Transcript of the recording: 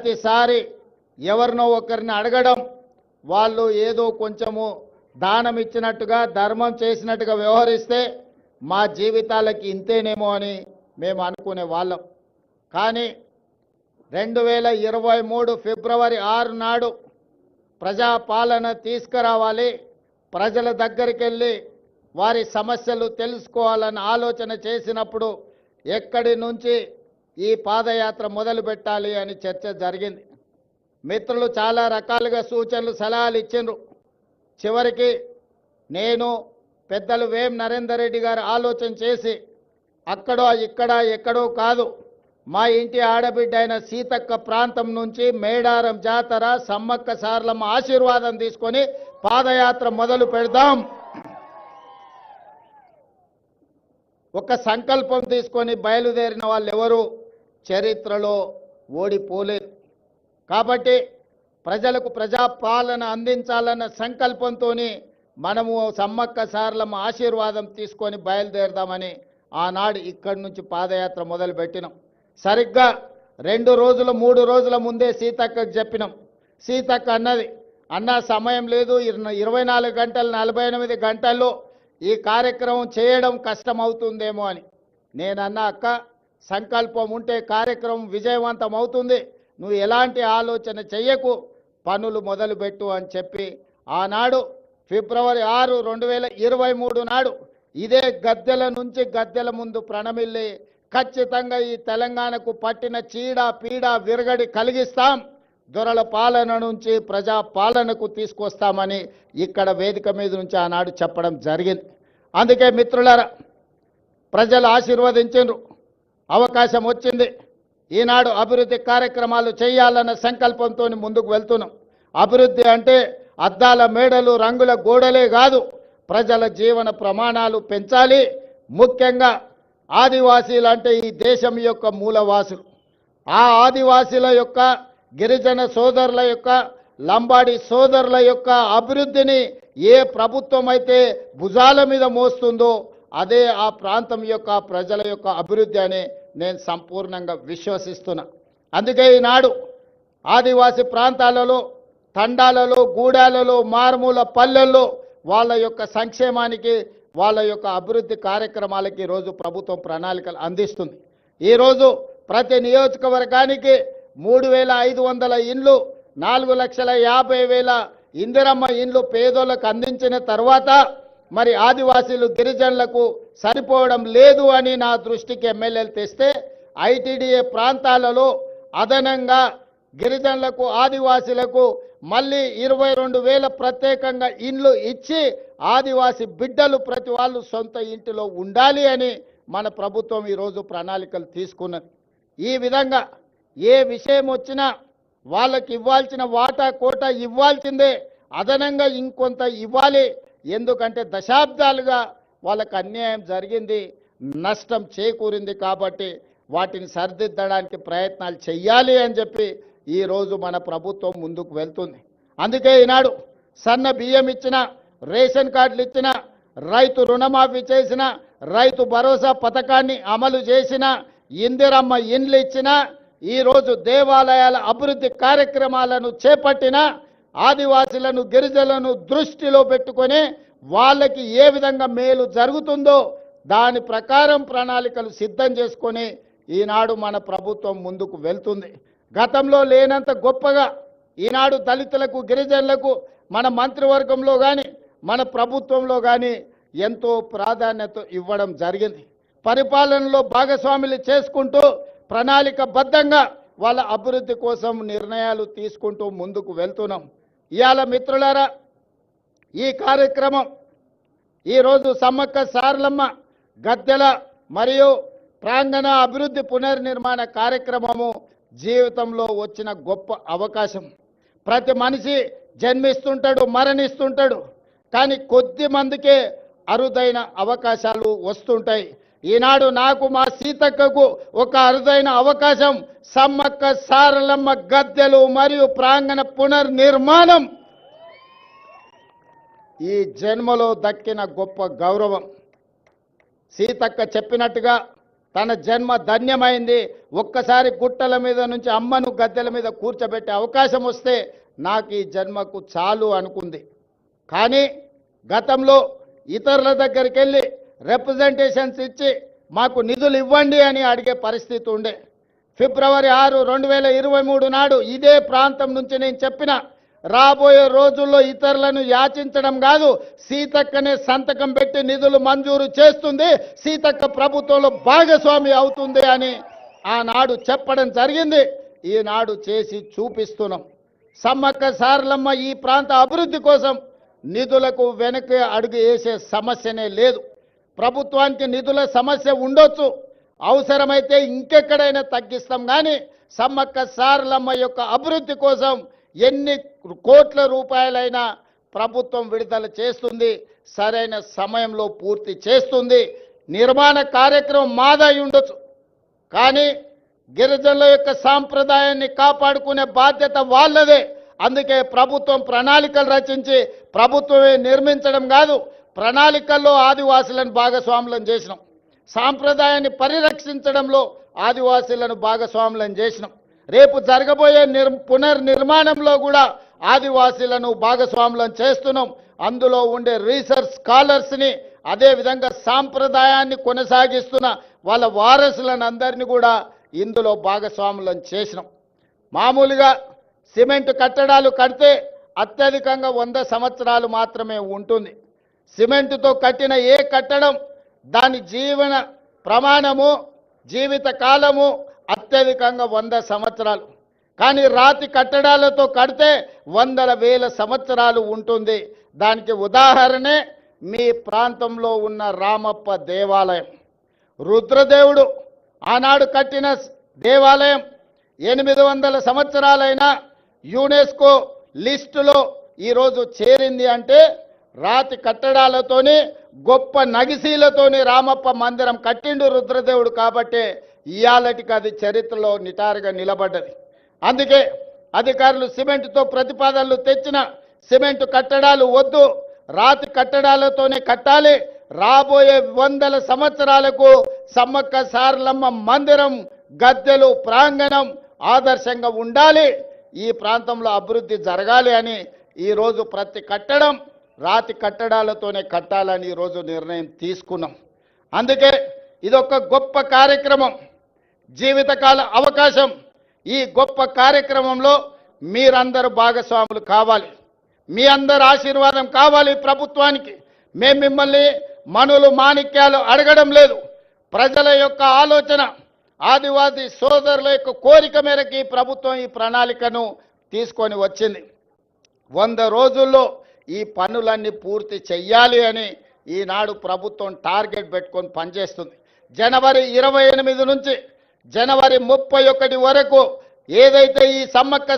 ప్రతిసారి ఎవరినో ఒకరిని అడగడం, వాళ్ళు ఏదో కొంచెము దానం ఇచ్చినట్టుగా ధర్మం చేసినట్టుగా వ్యవహరిస్తే మా జీవితాలకి ఇంతేనేమో అని మేము అనుకునే వాళ్ళం. కానీ 2023 ఫిబ్రవరి 6 నాడు ప్రజాపాలన తీసుకురావాలి, ప్రజల దగ్గరికి వెళ్ళి వారి సమస్యలు తెలుసుకోవాలని ఆలోచన చేసినప్పుడు ఎక్కడి నుంచి ఈ పాదయాత్ర మొదలు పెట్టాలి అని చర్చ జరిగింది. మిత్రులు చాలా రకాలుగా సూచనలు సలహాలు ఇచ్చిండ్రు. చివరికి నేను పెద్దలు వేం నరేందర్ రెడ్డి గారు ఆలోచన చేసి అక్కడో ఇక్కడ ఎక్కడో కాదు, మా ఇంటి ఆడబిడ్డ అయిన సీతక్క ప్రాంతం నుంచి మేడారం జాతర సమ్మక్క సారలమ్మ ఆశీర్వాదం తీసుకొని పాదయాత్ర మొదలు పెడదాం. ఒక సంకల్పం తీసుకొని బయలుదేరిన వాళ్ళు ఎవరు చరిత్రలో ఓడిపోలేదు. కాబట్టి ప్రజలకు ప్రజాపాలన అందించాలన్న సంకల్పంతో మనము సమ్మక్క సారలమ్మ ఆశీర్వాదం తీసుకొని బయలుదేరదామని ఆనాడు ఇక్కడి నుంచి పాదయాత్ర మొదలుపెట్టినాం. సరిగ్గా 2 రోజులు 3 రోజుల ముందే సీతక్కకు చెప్పినాం. సీతక్క అన్నది, అన్న సమయం లేదు, 24 గంటలు 48 గంటల్లో ఈ కార్యక్రమం చేయడం కష్టమవుతుందేమో అని. నేనన్నా, అక్క సంకల్పం ఉంటే కార్యక్రమం విజయవంతం అవుతుంది, నువ్వు ఎలాంటి ఆలోచన చెయ్యకు, పనులు మొదలుపెట్టు అని చెప్పి ఆనాడు ఫిబ్రవరి 6, 2023 నాడు ఇదే గద్దెల నుంచి గద్దెల ముందు ప్రణమిల్లి ఖచ్చితంగా ఈ తెలంగాణకు పట్టిన చీడ పీడ విరగడి కలిగిస్తాం, దొరల పాలన నుంచి ప్రజా పాలనకు తీసుకొస్తామని ఇక్కడ వేదిక మీద నుంచి ఆనాడు చెప్పడం జరిగింది. అందుకే మిత్రులారా, ప్రజలు ఆశీర్వదించారు, అవకాశం వచ్చింది. ఈనాడు అభివృద్ధి కార్యక్రమాలు చేయాలన్న సంకల్పంతో ముందుకు వెళ్తున్నాం. అభివృద్ధి అంటే అద్దాల మేడలు రంగుల గోడలే కాదు, ప్రజల జీవన ప్రమాణాలు పెంచాలి. ముఖ్యంగా ఆదివాసీలు అంటే ఈ దేశం యొక్క మూలవాసులు. ఆ ఆదివాసీల యొక్క, గిరిజన సోదరుల యొక్క, లంబాడి సోదరుల యొక్క అభివృద్ధిని ఏ ప్రభుత్వం అయితే భుజాల మీద మోస్తుందో అదే ఆ ప్రాంతం యొక్క ప్రజల యొక్క అభివృద్ధి అని నేను సంపూర్ణంగా విశ్వసిస్తున్నా. అందుకే ఈనాడు ఆదివాసీ ప్రాంతాలలో, తండాలలో, గూడాలలో, మారుమూల పల్లెల్లో వాళ్ళ యొక్క సంక్షేమానికి, వాళ్ళ యొక్క అభివృద్ధి కార్యక్రమాలకి ఈరోజు ప్రభుత్వం ప్రణాళికలు అందిస్తుంది. ఈరోజు ప్రతి నియోజకవర్గానికి 3500 ఇండ్లు, 4,50,000 ఇందిరమ్మ ఇండ్లు పేదోళ్ళకు అందించిన తర్వాత మరి ఆదివాసీలు గిరిజనులకు సరిపోవడం లేదు అని నా దృష్టికి ఎమ్మెల్యేలు తెస్తే ఐటీడీఏ ప్రాంతాలలో అదనంగా గిరిజనులకు, ఆదివాసీలకు మళ్ళీ 22,000 ప్రత్యేకంగా ఇండ్లు ఇచ్చి ఆదివాసీ బిడ్డలు ప్రతి వాళ్ళు సొంత ఇంటిలో ఉండాలి అని మన ప్రభుత్వం ఈరోజు ప్రణాళికలు తీసుకున్నది. ఈ విధంగా ఏ విషయం వచ్చినా వాళ్ళకి ఇవ్వాల్సిన వాటా కోటా ఇవ్వాల్సిందే, అదనంగా ఇంకొంత ఇవ్వాలి. ఎందుకంటే దశాబ్దాలుగా వాళ్ళకు అన్యాయం జరిగింది, నష్టం చేకూరింది. కాబట్టి వాటిని సరిదిద్దడానికి ప్రయత్నాలు చెయ్యాలి అని చెప్పి ఈరోజు మన ప్రభుత్వం ముందుకు వెళ్తుంది. అందుకే ఈనాడు సన్న బియ్యం ఇచ్చిన, రేషన్ కార్డులు ఇచ్చిన, రైతు రుణమాఫీ చేసిన, రైతు భరోసా పథకాన్ని అమలు చేసిన, ఇందిరమ్మ ఇండ్లు ఇచ్చిన, ఈరోజు దేవాలయాల అభివృద్ధి కార్యక్రమాలను చేపట్టిన, ఆదివాసీలను, గిరిజనులను దృష్టిలో పెట్టుకొని వాళ్ళకి ఏ విధంగా మేలు జరుగుతుందో దాని ప్రకారం ప్రణాళికలు సిద్ధం చేసుకొని ఈనాడు మన ప్రభుత్వం ముందుకు వెళ్తుంది. గతంలో లేనంత గొప్పగా ఈనాడు దళితులకు, గిరిజనులకు మన మంత్రివర్గంలో కానీ మన ప్రభుత్వంలో కానీ ఎంతో ప్రాధాన్యత ఇవ్వడం జరిగింది. పరిపాలనలో భాగస్వాములు చేసుకుంటూ ప్రణాళికబద్ధంగా వాళ్ళ అభివృద్ధి కోసం నిర్ణయాలు తీసుకుంటూ ముందుకు వెళ్తున్నాం. ఇవాళ మిత్రులారా, ఈ కార్యక్రమం ఈరోజు సమ్మక్క సారలమ్మ గద్దెల మరియు ప్రాంగణ అభివృద్ధి పునర్నిర్మాణ కార్యక్రమము జీవితంలో వచ్చిన గొప్ప అవకాశం. ప్రతి మనిషి జన్మిస్తుంటాడు, మరణిస్తుంటాడు, కానీ కొద్ది మందికే అరుదైన అవకాశాలు వస్తుంటాయి. ఈనాడు నాకు, మా సీతక్కకు ఒక అరుదైన అవకాశం సమ్మక్క సారలమ్మ గద్దెలు మరియు ప్రాంగణ పునర్నిర్మాణం. ఈ జన్మలో దక్కిన గొప్ప గౌరవం. సీతక్క చెప్పినట్టుగా తన జన్మ ధన్యమైంది. ఒక్కసారి గుట్టల మీద నుంచి అమ్మను గద్దెల మీద కూర్చోబెట్టే అవకాశం వస్తే నాకు ఈ జన్మకు చాలు అనుకుంది. కానీ గతంలో ఇతరుల దగ్గరికి వెళ్ళి రిప్రజెంటేషన్స్ ఇచ్చి మాకు నిధులు ఇవ్వండి అని అడిగే పరిస్థితి ఉండే. ఫిబ్రవరి 6, 2023 నాడు ఇదే ప్రాంతం నుంచి నేను చెప్పిన, రాబోయే రోజుల్లో ఇతరులను యాచించడం కాదు, సీతక్కనే సంతకం పెట్టి నిధులు మంజూరు చేస్తుంది, సీతక్క ప్రభుత్వంలో భాగస్వామి అవుతుంది అని ఆనాడు చెప్పడం జరిగింది. ఈనాడు చేసి చూపిస్తున్నాం. సమ్మక్క సారలమ్మ ఈ ప్రాంత అభివృద్ధి కోసం నిధులకు వెనక్కి అడుగు వేసే సమస్యనే లేదు. ప్రభుత్వానికి నిధుల సమస్య ఉండొచ్చు, అవసరమైతే ఇంకెక్కడైనా తగ్గిస్తాం. కానీ సమ్మక్క సారలమ్మ యొక్క అభివృద్ధి కోసం ఎన్ని కోట్ల రూపాయలైనా ప్రభుత్వం విడుదల చేస్తుంది, సరైన సమయంలో పూర్తి చేస్తుంది. నిర్మాణ కార్యక్రమం మాదై ఉండొచ్చు, కానీ గిరిజనుల యొక్క సాంప్రదాయాన్ని కాపాడుకునే బాధ్యత వాళ్ళదే. అందుకే ప్రభుత్వం ప్రణాళికలు రచించి ప్రభుత్వమే నిర్మించడం కాదు, ప్రణాళికల్లో ఆదివాసులను భాగస్వాములను చేసినాం. సాంప్రదాయాన్ని పరిరక్షించడంలో ఆదివాసీలను భాగస్వాములను చేసినాం. రేపు జరగబోయే పునర్నిర్మాణంలో కూడా ఆదివాసీలను భాగస్వాములను చేస్తున్నాం. అందులో ఉండే రీసెర్చ్ స్కాలర్స్ని, అదేవిధంగా సాంప్రదాయాన్ని కొనసాగిస్తున్న వాళ్ళ వారసులను అందరినీ కూడా ఇందులో భాగస్వాములను చేసినాం. మామూలుగా సిమెంట్ కట్టడాలు కడితే అత్యధికంగా 100 సంవత్సరాలు మాత్రమే ఉంటుంది. సిమెంటుతో కట్టిన ఏ కట్టడం దాని జీవన ప్రమాణము, జీవిత కాలము అత్యధికంగా 100 సంవత్సరాలు. కానీ రాతి కట్టడాలతో కడితే వందల వేల సంవత్సరాలు ఉంటుంది. దానికి ఉదాహరణే మీ ప్రాంతంలో ఉన్న రామప్ప దేవాలయం. రుద్రదేవుడు ఆనాడు కట్టిన దేవాలయం 800 సంవత్సరాలైనా యునెస్కో లిస్టులో ఈరోజు చేరింది అంటే రాతి కట్టడాలతోని, గొప్ప నగిశీలతోని రామప్ప మందిరం కట్టిండు రుద్రదేవుడు. కాబట్టే ఇయాలటికి అది చరిత్రలో నిటారుగా నిలబడ్డది. అందుకే అధికారులు సిమెంటుతో ప్రతిపాదనలు తెచ్చిన సిమెంటు కట్టడాలు వద్దు, రాతి కట్టడాలతోనే కట్టాలి. రాబోయే 100 సంవత్సరాలకు సమ్మక్క సారలమ్మ మందిరం, గద్దెలు, ప్రాంగణం ఆదర్శంగా ఉండాలి, ఈ ప్రాంతంలో అభివృద్ధి జరగాలి అని ఈరోజు ప్రతి కట్టడం రాతి కట్టడాలతోనే కట్టాలని ఈరోజు నిర్ణయం తీసుకున్నాం. అందుకే ఇదొక గొప్ప కార్యక్రమం, జీవితకాల అవకాశం. ఈ గొప్ప కార్యక్రమంలో మీరందరూ భాగస్వాములు కావాలి, మీ అందరి ఆశీర్వాదం కావాలి ప్రభుత్వానికి. మేము మిమ్మల్ని మనులు మాణిక్యాలు అడగడం లేదు. ప్రజల యొక్క ఆలోచన, ఆదివాసీ సోదరుల యొక్క కోరిక మేరకు ఈ ప్రభుత్వం ఈ ప్రణాళికను తీసుకొని వచ్చింది. 100 రోజుల్లో ఈ పనులన్నీ పూర్తి చెయ్యాలి అని ఈనాడు ప్రభుత్వం టార్గెట్ పెట్టుకొని పనిచేస్తుంది. జనవరి 28 నుంచి జనవరి 31 వరకు ఏదైతే ఈ సమ్మక్క